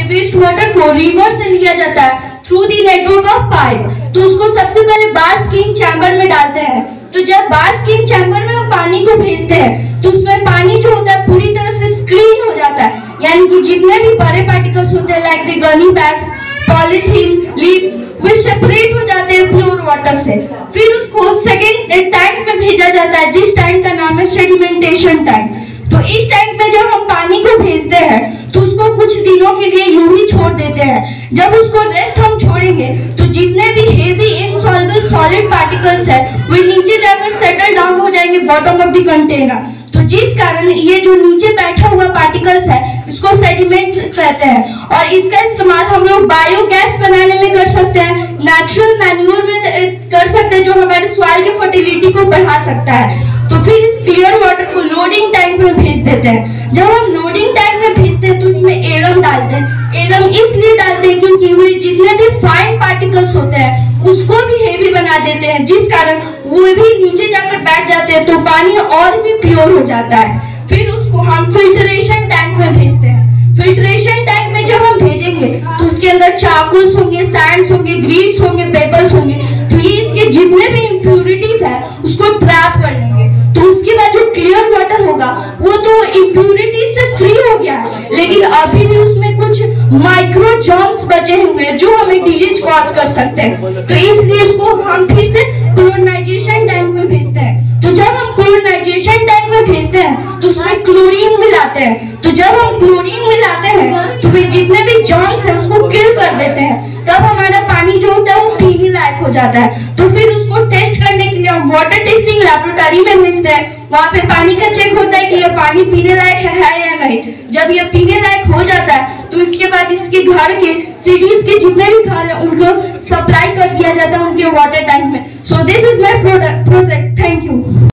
Waste water को river से लिया जाता है through the network of pipe. तो उसको सबसे पहले बार्ज किंग चैम्बर में डालते हैं। तो जब बार्ज किंग चैम्बर में हम पानी को भेजते हैं तो उसमें पानी जो होता है पूरी तरह से स्क्रीन हो जाता है, यानी कि जितने भी बड़े पार्टिकल्स होते हैं like the gunny bag, polythene, leaves, way separate हो जाते हैं प्योर वाटर से। फिर उसको सेकेंड टैंक में भेजा जाता है जिस टैंक का नाम है सेडिमेंटेशन टैंक। तो इस टैंक में जब हम पानी को भेजते हैं तो उसको कुछ दिनों के लिए यूं ही छोड़ देते हैं। जब उसको रेस्ट हम छोड़ेंगे तो जितने भी हेवी इनसॉल्युबल सॉलिड पार्टिकल्स है वे नीचे जाकर सेटल डाउन हो जाएंगे बॉटम ऑफ द कंटेनर। तो जिस कारण ये जो नीचे बैठा हुआ पार्टिकल्स है इसको सेडिमेंट्स कहते हैं, और इसका इस्तेमाल हम लोग बायोगैस बनाने में कर सकते हैं, नेचुरल मैन्योर में कर सकते हैं जो हमारे सॉइल की फर्टिलिटी को बढ़ा सकता है। तो फिर इस क्लियर वाटर को लोडिंग टैंक में भेज देते हैं। जब हम लोडिंग टैंक में भेजते हैं तो इसमें एलम डालते हैं। एलम इसलिए डालते हैं क्योंकि वो जितने भी फाइन पार्टिकल्स होते हैं उसको भी हेवी बना देते हैं, जिस कारण वो भी नीचे जाकर बैठ जाते हैं तो पानी और भी प्योर हो जाता है। फिर उसको हम फिल्ट्रेशन टैंक में भेजते हैं। फिल्ट्रेशन टैंक में जब हम भेजेंगे तो उसके अंदर चारकोल्स होंगे, सैंड्स होंगे, ग्रीड्स होंगे, पेपर्स होंगे, तो ये इसके जितने भी इम्प्यूरिटीज है उसको ट्रैप कर लेंगे। तो उसके बाद जो क्लियर वाटर होगा वो तो इम्प्यूरिटीज से फ्री हो गया है, लेकिन अभी भी उसमें कुछ माइक्रो जर्म्स बचे हुए हैं जो हमें डिजीज कॉज कर सकते हैं। तो इसलिए इसको हम फिर से क्लोरिनाइजेशन टैंक में भेजते हैं। तो जब हम क्लोरिनाइजेशन टैंक में भेजते हैं तो उसमें क्लोरीन मिलाते हैं। तो जब हम क्लोरीन मिलाते हैं तो वे जितने भी जर्म्स हैं उसको किल कर देते हैं, तब हमारा पानी जो होता है वो पीने लायक हो जाता है। तो फिर उसको टेस्ट करने के लिए हम वाटर टेस्टिंग लैबोरेटरी में भेजते हैं। वहाँ पे पानी का चेक होता है कि ये पानी पीने लायक है या नहीं। जब ये पीने लायक हो जाता है तो इसके बाद इसके घर के सिटीज के जितने भी घर हैं उनको सप्लाई कर दिया जाता है उनके वाटर टैंक में। So this is my project. Thank you.